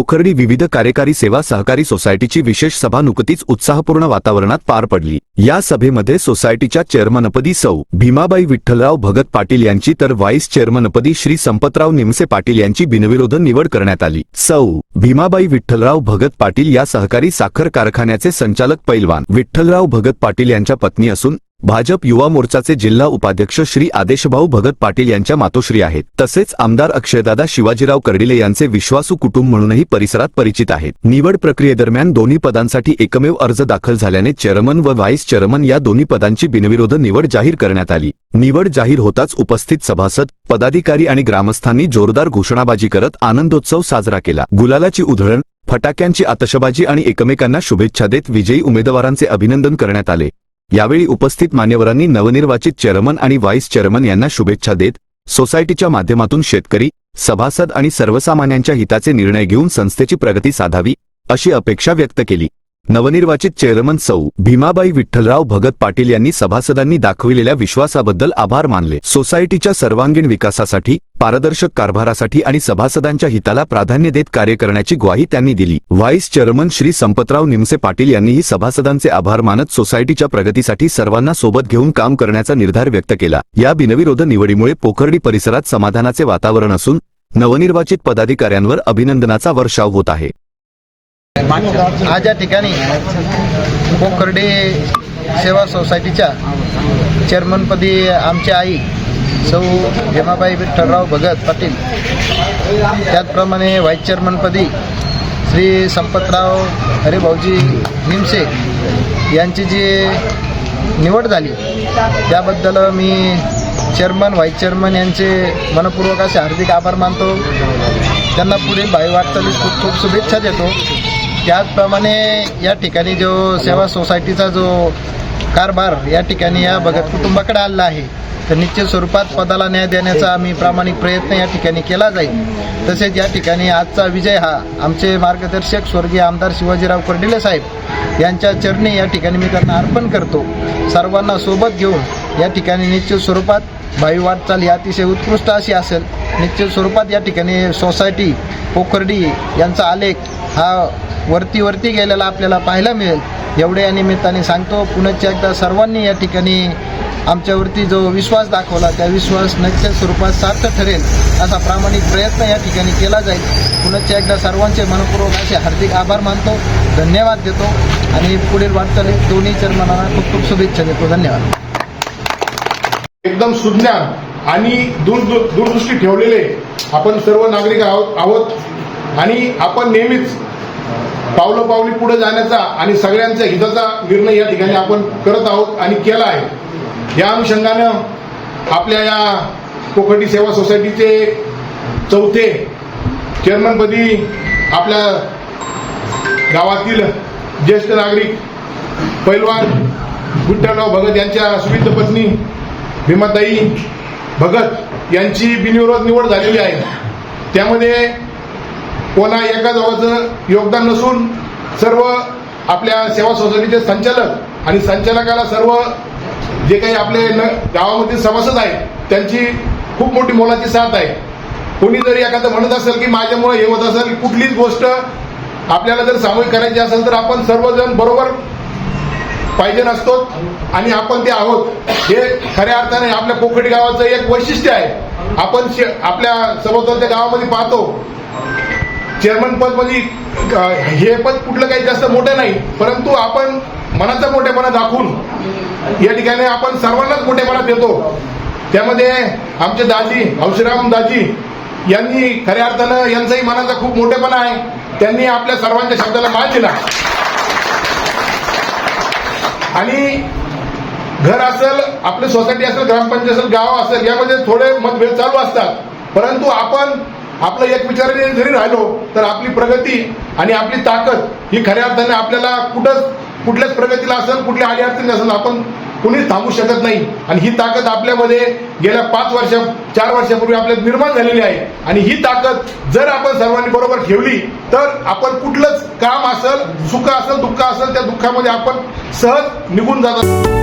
पोखर्डी विविध कार्यकारी सेवा सहकारी सोसायटीची विशेष सभा नुकतीच उत्साहपूर्ण वातावरणात पार पडली। या सभेमध्ये सोसायटीच्या चेअरमनपदी सौ भीमाबाई विठ्ठलराव भगत पाटील यांची तर व्हाईस चेअरमनपदी श्री संपतराव निमसे पाटील यांची बिनविरोध निवड करण्यात आली। सौ भीमाबाई विठ्ठलराव भगत पाटील या सहकारी साखर कारखान्याचे संचालक पैलवान विठ्ठलराव भगत पाटील यांच्या पत्नी असून भाजप युवा मोर्चाचे जिल्हा उपाध्यक्ष श्री आदेशभाऊ भगत पाटील यांच्या मातोश्री आहेत। तसेच आमदार अक्षयदादा शिवाजीराव कर्डिले यांचे विश्वासू कुटुंब म्हणूनही परिसरात परिचित आहेत। निवड प्रक्रियेदरम्यान दोन्ही पदांसाठी एकमेव अर्ज दाखल झाल्याने चेअरमन व व्हाईस चेअरमन या दोन्ही पदांची बिनविरोध निवड जाहीर करण्यात आली। निवड जाहीर होताच उपस्थित सभासद, पदाधिकारी आणि ग्रामस्थांनी जोरदार घोषणाबाजी करत आनंदोत्सव साजरा केला। गुलालाची उधळण, फटाक्यांची आतषबाजी आणि एकमेकांना शुभेच्छा देत विजयी उमेदवारांचे अभिनंदन करण्यात आले। यावेळी उपस्थित मान्यवरांनी नवनिर्वाचित चेअरमन आणि व्हाईस चेअरमन यांना शुभेच्छा देत सोसायटीच्या माध्यमातून शेतकरी, सभासद आणि सर्वसामान्यांच्या हिताचे निर्णय घेऊन संस्थेची प्रगती साधावी अशी अपेक्षा व्यक्त केली। नवनिर्वाचित चेअरमन सौ भीमाबाई विठ्ठलराव भगत पाटील यांनी सभासदांनी दाखविलेल्या विश्वासाबद्दल आभार मानले। सोसायटीच्या सर्वांगीण विकासासाठी, पारदर्शक कारभारासाठी आणि सभासदांच्या हिताला प्राधान्य देत कार्य करण्याची ग्वाही त्यांनी दिली। व्हाईस चेअरमन श्री संपतराव निमसे पाटील यांनीही सभासदांचे आभार मानत सोसायटीच्या प्रगतीसाठी सर्वांना सोबत घेऊन काम करण्याचा निर्धार व्यक्त केला। या बिनविरोध निवडीमुळे पोखर्डी परिसरात समाधानाचे वातावरण असून नवनिर्वाचित पदाधिकाऱ्यांवर अभिनंदनाचा वर्षाव होत आहे। आज या ठिकाणी पोखर्डी सेवा सोसायटीच्या चेअरमनपदी आमची आई सौ भीमाबाई विठ्ठलराव भगत पाटील, त्याचप्रमाणे व्हाईस चेअरमनपदी श्री संपतराव हरिभाऊजी निमसे यांची जी निवड झाली त्याबद्दल मी चेअरमन, व्हाईस चेअरमन यांचे मनपूर्वक असे हार्दिक आभार मानतो। त्यांना पुढील भावी वाटचालीस खूप खूप शुभेच्छा देतो। त्याचप्रमाणे या ठिकाणी जो सेवा सोसायटीचा जो कारभार या ठिकाणी या भगत कुटुंबाकडे आलेला आहे, तर निश्चित स्वरूपात पदाला न्याय देण्याचा आम्ही प्रामाणिक प्रयत्न या ठिकाणी केला जाईल। तसेच या ठिकाणी आजचा विजय हा आमचे मार्गदर्शक स्वर्गीय आमदार शिवाजीराव कर्डिले साहेब यांच्या चरणी या ठिकाणी मी त्यांना अर्पण करतो। सर्वांना सोबत घेऊन या ठिकाणी निश्चित स्वरूपात भावी वाटचाल ही अतिशय उत्कृष्ट अशी असेल। निश्चित स्वरूपात या ठिकाणी सोसायटी पोखर्डी यांचा आलेख हा वरती गेलेला आपल्याला पाहायला मिळेल एवढे या निमित्ताने सांगतो। पुनश्च एकदा सर्वांनी या ठिकाणी आमच्यावरती जो विश्वास दाखवला त्या विश्वास निश्चित स्वरूपात सार्थ ठरेल असा प्रामाणिक प्रयत्न या ठिकाणी केला जाईल। पुनश्च एकदा सर्वांचे मनपूर्वक असे हार्दिक आभार मानतो, धन्यवाद देतो आणि पुढील वाटचालीत दोन्ही चेअरमनांना खूप खूप शुभेच्छा देतो। धन्यवाद। एकदम सुज्ञान आणि दूरदृष्टी ठेवलेले आपण सर्व नागरिक आहोत आणि आपण नेहमीच पावलोपावली पुढे जाण्याचा आणि सगळ्यांच्या हिताचा निर्णय या ठिकाणी आपण करत आहोत आणि केला आहे। या अनुषंगानं आपल्या या पोखर्डी सेवा सोसायटीचे चौथे चेअरमनपदी आपल्या गावातील ज्येष्ठ नागरिक पैलवान विठ्ठलराव भगत यांच्या सुविध पत्नी भीमाताई भगत यांची बिनविरोध निवड झालेली आहे। त्यामध्ये कोणा एका जवळचं योगदान नसून सर्व आपल्या सेवा सोसायटीचे संचालक आणि संचालकाला सर्व जे काही आपले गावामधील सभासद आहेत त्यांची खूप मोठी मोलाची साथ आहे। कोणी जरी एखादं म्हणत असेल की माझ्यामुळे हे होत असेल, कुठलीच गोष्ट आपल्याला जर सामूहिक करायची असेल तर आपण सर्वजण बरोबर पाहिजे नसतो आणि आपण ते आहोत। हे खऱ्या अर्थाने आपल्या पोखर्डी गावाचं एक वैशिष्ट्य आहे। आपण आपल्या सभोवतालच्या गावामध्ये पाहतो चेअरमन पद मध्ये हे पद कुठलं काही जास्त मोठं नाही, परंतु आपण मनाचा मोठेपणा दाखवून या ठिकाणी आपण सर्वांनाच मोठेपणा देतो। त्यामध्ये आमचे दाजी हौशीराम दाजी यांनी खऱ्या अर्थानं यांचाही मनाचा खूप मोठेपणा आहे। त्यांनी आपल्या सर्वांच्या शब्दाला मान दिला आणि घर असेल, आपली सोसायटी असेल, ग्रामपंचायत असेल, गाव असेल, यामध्ये थोडे मतभेद चालू असतात, परंतु आपण आपलं एक विचाराने जरी राहिलो तर आपली प्रगती आणि आपली ताकद ही खऱ्या अर्थाने आपल्याला कुठल्याच प्रगतीला असेल, कुठल्या अडीअडचणी असेल आपण कुणीच थांबू शकत नाही। आणि ही ताकद आपल्यामध्ये गेल्या 4 वर्षापूर्वी आपल्याला निर्माण झालेली आहे आणि ही ताकद जर आपण सर्वांनी बरोबर ठेवली तर आपण कुठलंच काम असेल, सुख असेल, दुःख असेल, त्या दुःखामध्ये आपण सहज निघून जातात।